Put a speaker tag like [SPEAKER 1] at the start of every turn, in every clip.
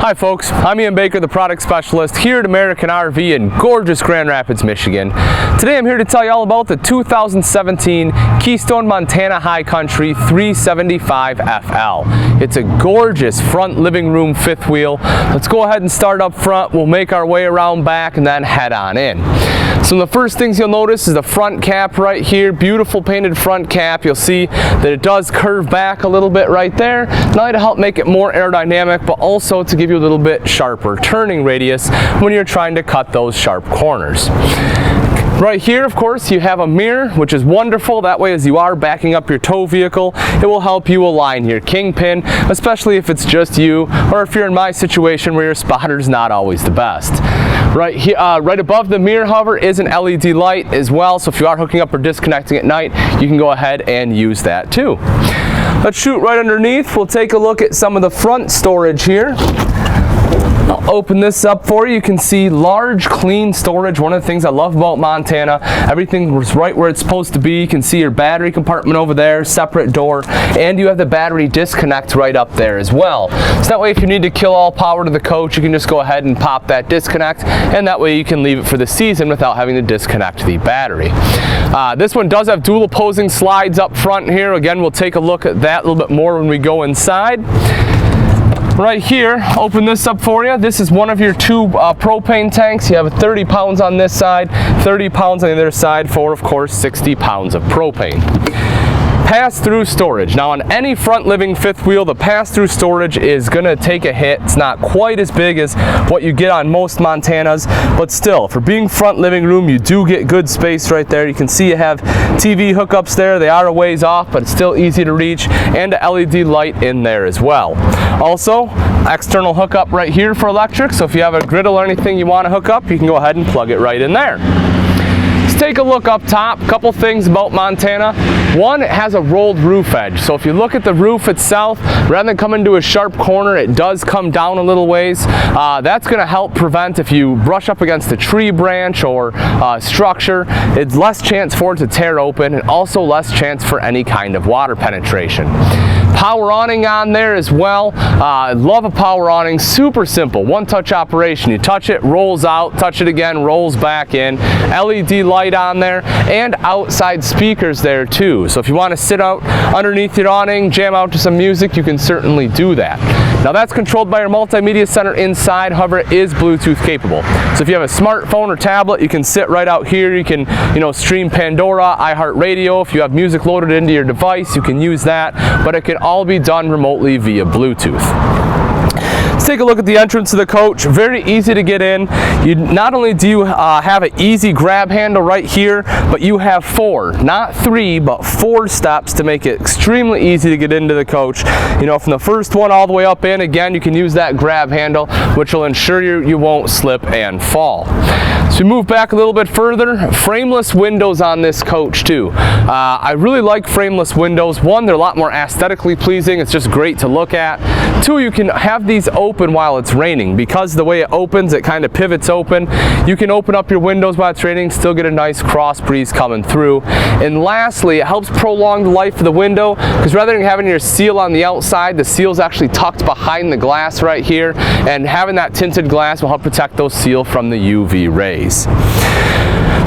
[SPEAKER 1] Hi folks, I'm Ian Baker, the product specialist here at American RV in gorgeous Grand Rapids, Michigan. Today I'm here to tell you all about the 2017 Keystone Montana High Country 375 FL. It's a gorgeous front living room fifth wheel. Let's go ahead and start up front. We'll make our way around back and then head on in. So the first things you'll notice is the front cap right here. Beautiful painted front cap. You'll see that it does curve back a little bit right there, not only to help make it more aerodynamic, but also to give you a little bit sharper turning radius when you're trying to cut those sharp corners. Right here, of course, you have a mirror, which is wonderful. That way, as you are backing up your tow vehicle, it will help you align your kingpin, especially if it's just you, or if you're in my situation where your spotter's not always the best. Right here, right above the mirror hover is an LED light as well, so if you are hooking up or disconnecting at night, you can go ahead and use that too. Let's shoot right underneath. We'll take a look at some of the front storage here. I'll open this up for you. You can see large, clean storage. One of the things I love about Montana, everything was right where it's supposed to be. You can see your battery compartment over there, separate door, and you have the battery disconnect right up there as well. So that way, if you need to kill all power to the coach, you can just go ahead and pop that disconnect, and that way you can leave it for the season without having to disconnect the battery. This one does have dual opposing slides up front here. Again, we'll take a look at that a little bit more when we go inside. Right here, open this up for you. This is one of your two propane tanks. You have 30 pounds on this side, 30 pounds on the other side for, of course, 60 pounds of propane. Pass-through storage. Now on any front living fifth wheel, the pass-through storage is going to take a hit. It's not quite as big as what you get on most Montanas, but still, for being front living room, you do get good space right there. You can see you have TV hookups there. They are a ways off, but it's still easy to reach, and a LED light in there as well. Also, external hookup right here for electric, so if you have a griddle or anything you want to hook up, you can go ahead and plug it right in there. Let's take a look up top. A couple things about Montana. One, it has a rolled roof edge. So if you look at the roof itself, rather than come into a sharp corner, it does come down a little ways. That's going to help prevent, if you brush up against a tree branch or structure, it's less chance for it to tear open, and also less chance for any kind of water penetration. Power awning on there as well. Love a power awning. Super simple. One touch operation. You touch it, rolls out, touch it again, rolls back in. LED light on there, and outside speakers there too. So if you want to sit out underneath your awning, jam out to some music, you can certainly do that. Now that's controlled by your multimedia center inside. However, it is Bluetooth capable. So if you have a smartphone or tablet, you can sit right out here. You can, stream Pandora, iHeartRadio. If you have music loaded into your device, you can use that. But it can all be done remotely via Bluetooth. Let's take a look at the entrance of the coach. Very easy to get in. Not only do you have an easy grab handle right here, but you have four, not three, but four steps to make it extremely easy to get into the coach. From the first one all the way up in, again, you can use that grab handle, which will ensure you won't slip and fall. So we move back a little bit further. Frameless windows on this coach too. I really like frameless windows. One, they're a lot more aesthetically pleasing. It's just great to look at. Two, you can have these open while it's raining. Because the way it opens, it kind of pivots open. You can open up your windows while it's raining, still get a nice cross breeze coming through. And lastly, it helps prolong the life of the window, because rather than having your seal on the outside, the seal's actually tucked behind the glass right here, and having that tinted glass will help protect those seal from the UV rays.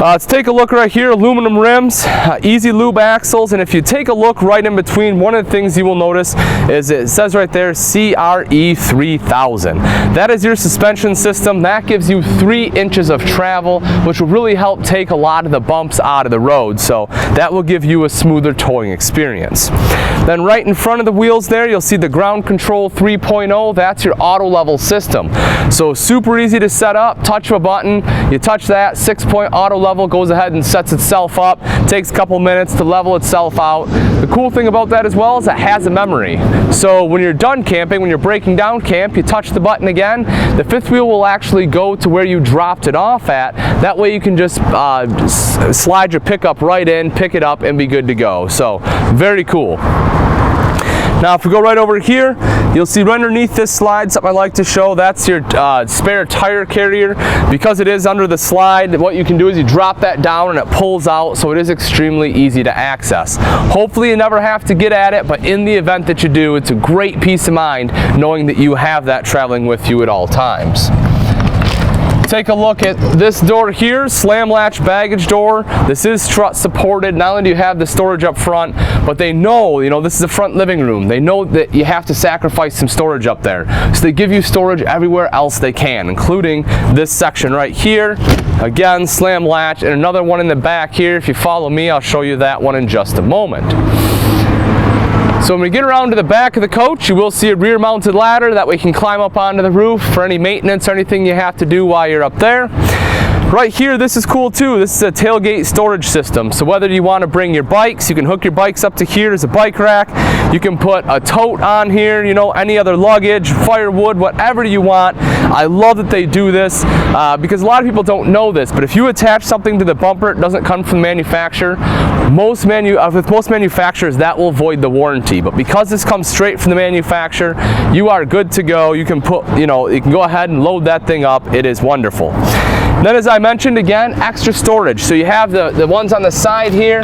[SPEAKER 1] Let's take a look right here. Aluminum rims, easy lube axles, and if you take a look right in between, one of the things you will notice is it says right there CRE 3000. That is your suspension system. That gives you 3 inches of travel, which will really help take a lot of the bumps out of the road, so that will give you a smoother towing experience. Then right in front of the wheels there, you'll see the ground control 3.0. That's your auto level system. So super easy to set up. Touch of a button, you touch that, 6-point auto level goes ahead and sets itself up. Takes a couple minutes to level itself out. The cool thing about that as well is it has a memory. So when you're done camping, when you're breaking down camp, you touch the button again, the fifth wheel will actually go to where you dropped it off at. That way you can just slide your pickup right in, pick it up, and be good to go. So very cool. Now if we go right over here, you'll see right underneath this slide something I like to show. That's your spare tire carrier. Because it is under the slide, what you can do is you drop that down and it pulls out, so it is extremely easy to access. Hopefully you never have to get at it, but in the event that you do, it's a great peace of mind knowing that you have that traveling with you at all times. Take a look at this door here, slam latch baggage door. This is strut supported. Not only do you have the storage up front, but they know, this is a front living room. They know that you have to sacrifice some storage up there. So they give you storage everywhere else they can, including this section right here. Again, slam latch, and another one in the back here. If you follow me, I'll show you that one in just a moment. So when we get around to the back of the coach, you will see a rear mounted ladder that we can climb up onto the roof for any maintenance or anything you have to do while you're up there. Right here, this is cool too. This is a tailgate storage system. So whether you want to bring your bikes, you can hook your bikes up to here as a bike rack. You can put a tote on here, any other luggage, firewood, whatever you want. I love that they do this because a lot of people don't know this, but if you attach something to the bumper, it doesn't come from the manufacturer. With most manufacturers, that will void the warranty. But because this comes straight from the manufacturer, you are good to go. You can you can go ahead and load that thing up. It is wonderful. Then, as I mentioned again, extra storage. So you have the ones on the side here.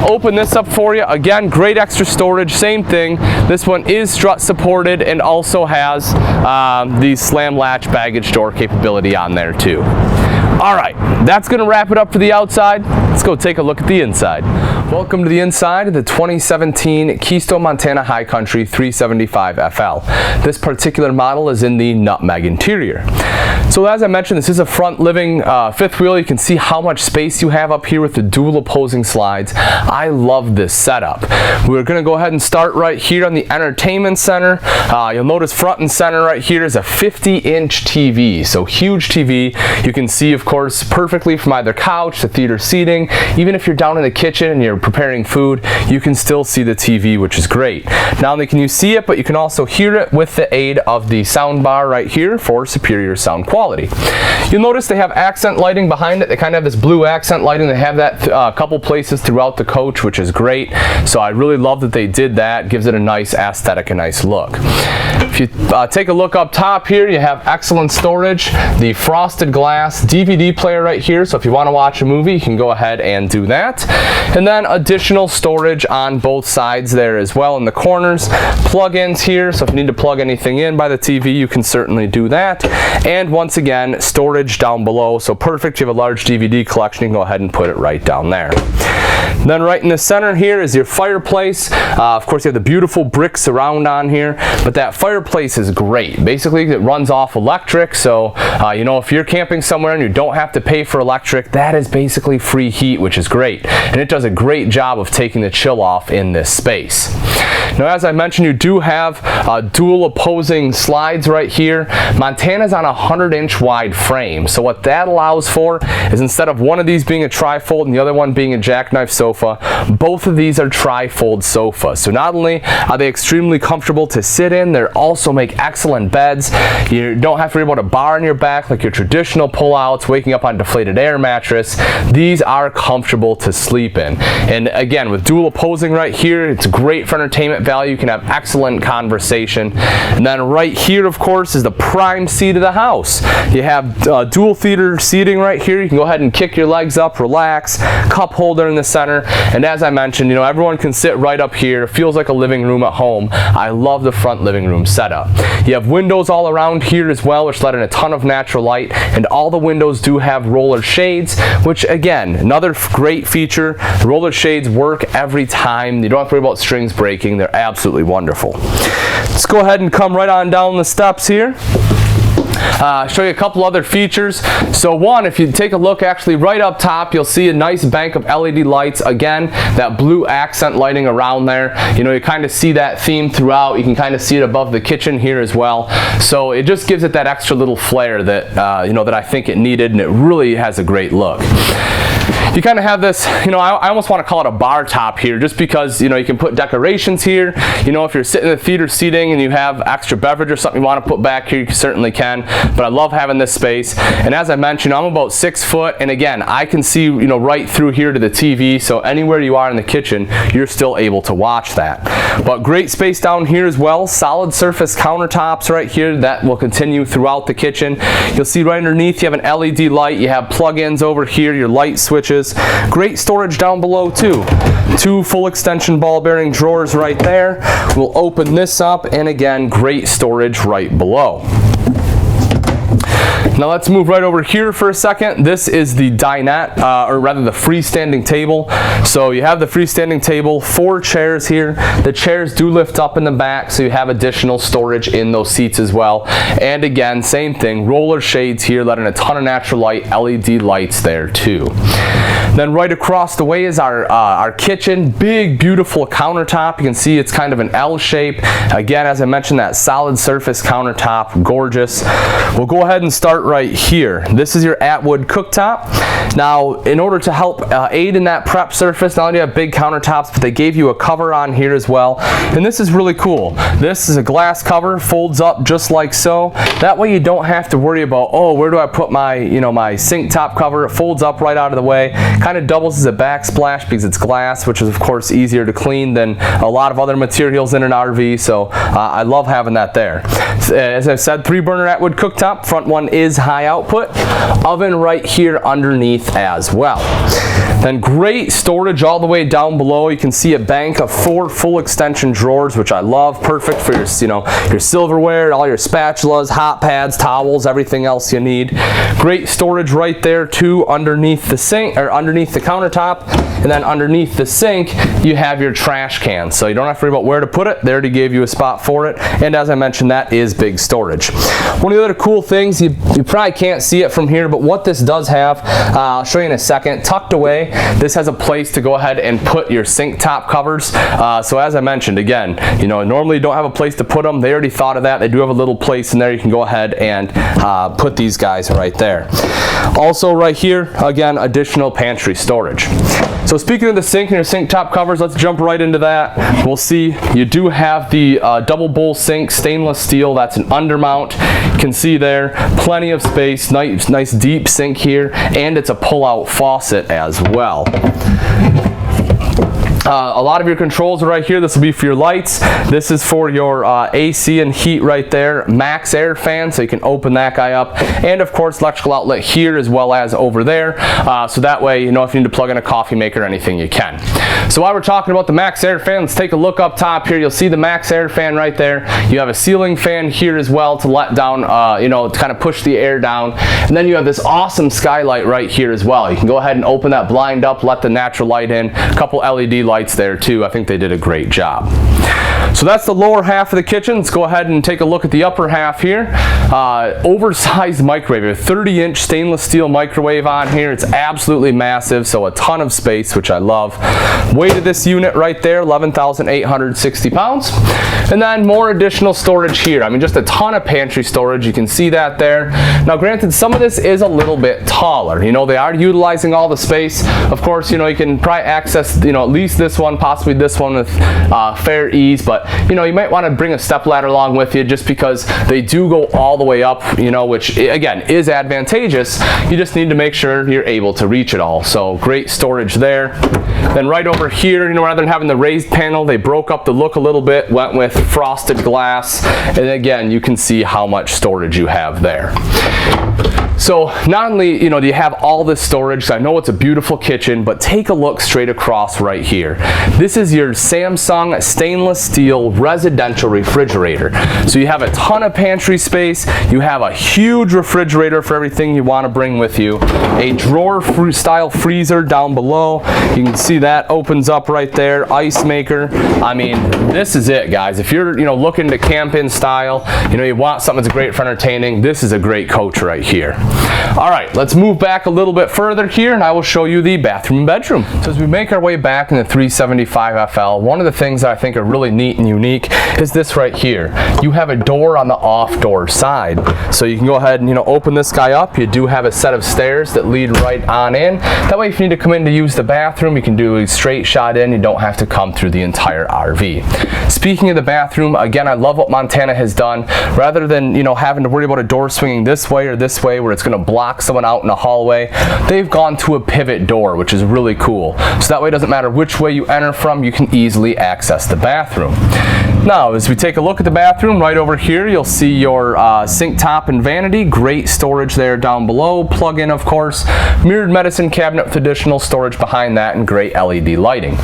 [SPEAKER 1] Open this up for you. Again, great extra storage. Same thing. This one is strut supported and also has the slam latch baggage door capability on there too. All right, that's going to wrap it up for the outside. Let's go take a look at the inside. Welcome to the inside of the 2017 Keystone Montana High Country 375 FL. This particular model is in the Nutmeg interior. So as I mentioned, this is a front living fifth wheel. You can see how much space you have up here with the dual opposing slides. I love this setup. We're going to go ahead and start right here on the entertainment center. You'll notice front and center right here is a 50-inch TV. So huge TV. You can see, of course, perfectly from either couch to theater seating. Even if you're down in the kitchen and you're preparing food, you can still see the TV, which is great. Not only can you see it, but you can also hear it with the aid of the sound bar right here for superior sound quality. You'll notice they have accent lighting behind it. They kind of have this blue accent lighting. They have that a couple places throughout the coach, which is great. So I really love that they did that. Gives it a nice aesthetic, a nice look. If you take a look up top here, you have excellent storage. The frosted glass DVD player right here. So if you want to watch a movie, you can go ahead and do that. And then additional storage on both sides there as well in the corners. Plug-ins here, so if you need to plug anything in by the TV, you can certainly do that. And once again, storage down below, so perfect. You have a large DVD collection, you can go ahead and put it right down there. Then right in the center here is your fireplace. Of course, you have the beautiful brick surround on here, but that fireplace is great. Basically, it runs off electric, so if you're camping somewhere and you don't have to pay for electric, that is basically free heat, which is great. And it does a great job of taking the chill off in this space. Now, as I mentioned, you do have dual opposing slides right here. Montana's on a 100-inch wide frame, so what that allows for is instead of one of these being a trifold and the other one being a jackknife sofa, both of these are trifold sofas. So not only are they extremely comfortable to sit in, they also make excellent beds. You don't have to worry about a bar on your back like your traditional pullouts, waking up on a deflated air mattress. These are comfortable to sleep in. And again, with dual opposing right here, it's great for entertainment value. You can have excellent conversation. And then right here, of course, is the prime seat of the house. You have dual theater seating right here. You can go ahead and kick your legs up, relax, cup holder in the center. And as I mentioned, everyone can sit right up here. It feels like a living room at home. I love the front living room setup. You have windows all around here as well, which let in a ton of natural light. And all the windows do have roller shades, which again, another great feature. The roller shades work every time. You don't have to worry about strings breaking. They're absolutely wonderful. Let's go ahead and come right on down the steps here. Show you a couple other features. So one, if you take a look actually right up top, you'll see a nice bank of LED lights. Again, that blue accent lighting around there. You kind of see that theme throughout. You can kind of see it above the kitchen here as well. So it just gives it that extra little flair that that I think it needed, and it really has a great look. you kind of have this, you know, I almost want to call it a bar top here, just because, you know, you can put decorations here. You know, if you're sitting in the theater seating and you have extra beverage or something you want to put back here, you certainly can. But I love having this space. And as I mentioned, I'm about 6 foot, and again, I can see, you know, right through here to the TV. So anywhere you are in the kitchen, you're still able to watch that. But great space down here as well. Solid surface countertops right here that will continue throughout the kitchen. You'll see right underneath you have an LED light. You have plug-ins over here, your light switches. Great storage down below too. 2 full extension ball bearing drawers right there. We'll open this up, and again, great storage right below. Now let's move right over here for a second. This is the dinette, or rather the freestanding table. So you have the freestanding table, 4 chairs here. The chairs do lift up in the back, so you have additional storage in those seats as well. And again, same thing, roller shades here, letting a ton of natural light, LED lights there too. Then right across the way is our kitchen. Big, beautiful countertop. You can see it's kind of an L shape. Again, as I mentioned, that solid surface countertop, gorgeous. We'll go ahead and start right here. This is your Atwood cooktop. Now, in order to help aid in that prep surface, not only do you have big countertops, but they gave you a cover on here as well. And this is really cool. This is a glass cover, folds up just like so. That way you don't have to worry about, oh, where do I put my, you know, my sink top cover? It folds up right out of the way. Kind of doubles as a backsplash because it's glass, which is of course easier to clean than a lot of other materials in an RV. So I love having that there. As I said, 3-burner Atwood cooktop. Front one is high output. Oven right here underneath as well. Then great storage all the way down below. You can see a bank of 4 full extension drawers, which I love. Perfect for your, you know, your silverware, all your spatulas, hot pads, towels, everything else you need. Great storage right there too, underneath the sink, or underneath the countertop. And then underneath the sink, you have your trash can. So you don't have to worry about where to put it. They already gave you a spot for it. And as I mentioned, that is big storage. One of the other cool things, you probably can't see it from here, but what this does have, I'll show you in a second, tucked away, this has a place to go ahead and put your sink top covers. So as I mentioned, again, you know, normally you don't have a place to put them. They already thought of that. They do have a little place in there. You can go ahead and put these guys right there. Also right here, again, additional pantry storage. So speaking of the sink and your sink top covers, let's jump right into that. We'll see you do have the double bowl sink, stainless steel. That's an undermount. You can see there, plenty of space, nice deep sink here, and it's a pull-out faucet as well. A lot of your controls are right here. This will be for your lights. This is for your AC and heat right there. Max air fan, so you can open that guy up. And of course, electrical outlet here as well as over there. So that way, you know, if you need to plug in a coffee maker or anything, you can. So while we're talking about the max air fan, let's take a look up top here. You'll see the max air fan right there. You have a ceiling fan here as well to let down, you know, to kind of push the air down. And then you have this awesome skylight right here as well. You can go ahead and open that blind up, let the natural light in. A couple LED lights there too. I think they did a great job. So that's the lower half of the kitchen. Let's go ahead and take a look at the upper half here. Oversized microwave, a 30-inch stainless steel microwave on here. It's absolutely massive, so a ton of space, which I love. Weight of this unit right there, 11,860 pounds. And then more additional storage here. I mean, just a ton of pantry storage. You can see that there. Now, granted, some of this is a little bit taller. You know, they are utilizing all the space. Of course, you know, you can probably access, you know, at least this one, possibly this one with fair ease, but you know, you might want to bring a step ladder along with you just because they do go all the way up, you know, which again is advantageous. You just need to make sure you're able to reach it all. So great storage there. Then right over here, you know, rather than having the raised panel, they broke up the look a little bit, went with frosted glass, and again, you can see how much storage you have there. So not only, you know, do you have all this storage, so I know it's a beautiful kitchen, but take a look straight across right here. This is your Samsung stainless steel residential refrigerator. So you have a ton of pantry space, you have a huge refrigerator for everything you want to bring with you, a drawer style freezer down below. You can see that opens up right there, ice maker. I mean, this is it, guys. If you're, you know, looking to camp in style, you know, you want something that's great for entertaining, this is a great coach right here. All right, let's move back a little bit further here and I will show you the bathroom and bedroom. So as we make our way back in the 375 FL, one of the things that I think are really neat and unique is this right here. You have a door on the off door side. So you can go ahead and open this guy up. You do have a set of stairs that lead right on in. That way if you need to come in to use the bathroom, you can do a straight shot in. You don't have to come through the entire RV. Speaking of the bathroom, again, I love what Montana has done. Rather than having to worry about a door swinging this way or this way where it's going to block someone out in a hallway, they've gone to a pivot door, which is really cool. So that way it doesn't matter which way you enter from, you can easily access the bathroom. Now, as we take a look at the bathroom, right over here, you'll see your sink top and vanity. Great storage there down below. Plug-in, of course. Mirrored medicine cabinet with additional storage behind that and great LED lighting.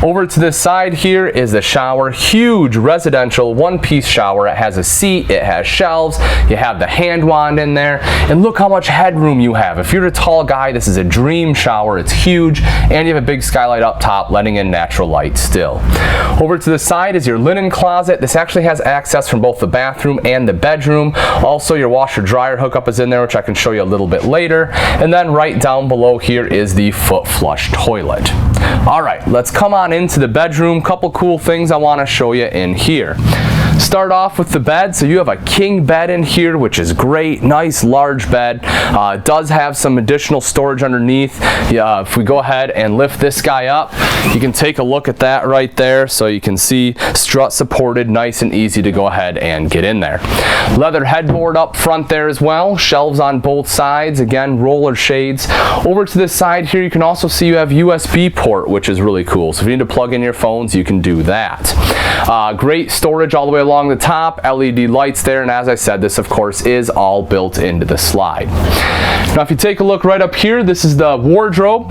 [SPEAKER 1] Over to this side here is the shower. Huge residential one-piece shower. It has a seat, it has shelves, you have the hand wand in there, and look how much headroom you have. If you're a tall guy, this is a dream shower. It's huge, and you have a big skylight up top letting in natural light still. Over to the side is your linen closet. This actually has access from both the bathroom and the bedroom. Also, your washer dryer hookup is in there, which I can show you a little bit later. And then right down below here is the foot flush toilet. All right, let's come on into the bedroom. Couple cool things I want to show you in here. Start off with the bed. So you have a king bed in here, which is great. Nice large bed. It does have some additional storage underneath. If we go ahead and lift this guy up, you can take a look at that right there. So you can see strut supported, nice and easy to go ahead and get in there. Leather headboard up front there as well. Shelves on both sides. Again, roller shades. Over to this side here, you can also see you have USB port, which is really cool. So if you need to plug in your phones, you can do that. Great storage all the way along the top, LED lights there, and as I said, this of course is all built into the slide. Now if you take a look right up here, this is the wardrobe.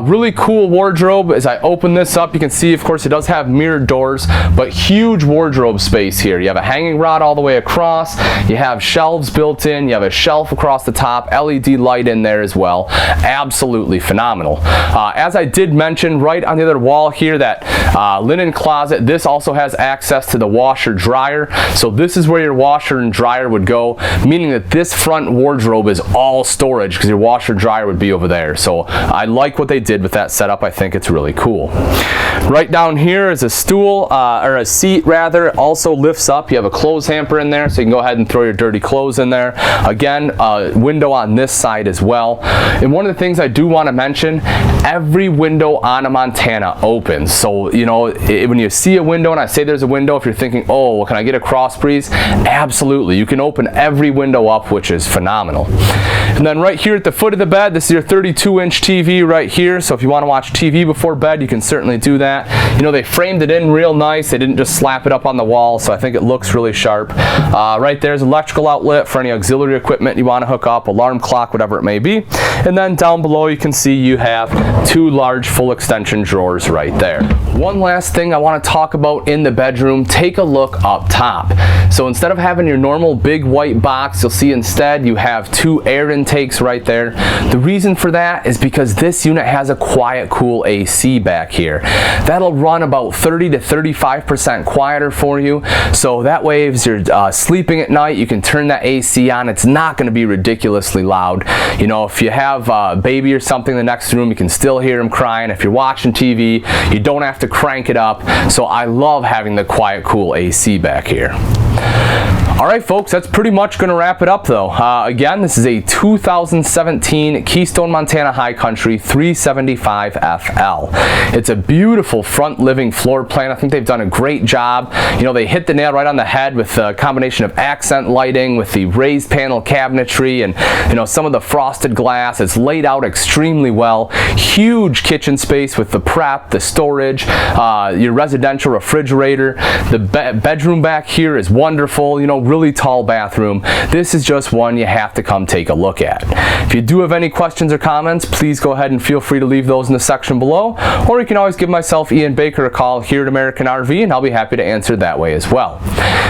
[SPEAKER 1] Really cool wardrobe. As I open this up, you can see of course it does have mirrored doors, but huge wardrobe space here. You have a hanging rod all the way across, you have shelves built in, you have a shelf across the top, LED light in there as well. Absolutely phenomenal. As I did mention, right on the other wall here, that linen closet, this also has access to the washer dryer. So this is where your washer and dryer would go, meaning that this front wardrobe is all storage because your washer dryer would be over there. So I like what they did with that setup. I think it's really cool. Right down here is a stool, or a seat rather. It also lifts up. You have a clothes hamper in there, so you can go ahead and throw your dirty clothes in there. Again, window on this side as well. And one of the things I do want to mention, every window on a Montana opens. So when you see a window, and I say there's a window, if you're thinking, oh, can I get a cross breeze? Absolutely. You can open every window up, which is phenomenal. And then right here at the foot of the bed, this is your 32-inch TV right here. So if you want to watch TV before bed, you can certainly do that. They framed it in real nice. They didn't just slap it up on the wall, so I think it looks really sharp. Right there's electrical outlet for any auxiliary equipment you want to hook up, alarm clock, whatever it may be. And then down below you can see you have two large full extension drawers right there. One last thing I want to talk about in the bedroom, take a look up top. So instead of having your normal big white box, you'll see instead you have two air intakes right there. The reason for that is because this unit has a quiet cool AC back here. That'll run about 30 to 35% quieter for you. So that way as you're sleeping at night, you can turn that AC on. It's not going to be ridiculously loud. If you have a baby or something in the next room, you can still hear him crying. If you're watching TV, you don't have to crank it up. So I love having the quiet cool AC back here. Alright folks, that's pretty much going to wrap it up though. Again, this is a 2017 Keystone Montana High Country 375 FL. It's a beautiful front living floor plan. I think they've done a great job. They hit the nail right on the head with a combination of accent lighting with the raised panel cabinetry and some of the frosted glass. It's laid out extremely well. Huge kitchen space with the prep, the storage, your residential refrigerator. The bedroom back here is wonderful. Really tall bathroom. This is just one you have to come take a look at. If you do have any questions or comments, please go ahead and feel free to leave those in the section below, or you can always give myself, Ian Baker, a call here at American RV, and I'll be happy to answer that way as well.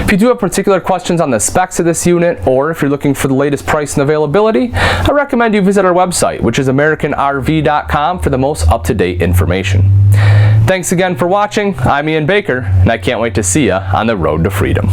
[SPEAKER 1] If you do have particular questions on the specs of this unit, or if you're looking for the latest price and availability, I recommend you visit our website, which is AmericanRV.com, for the most up-to-date information. Thanks again for watching. I'm Ian Baker, and I can't wait to see you on the road to freedom.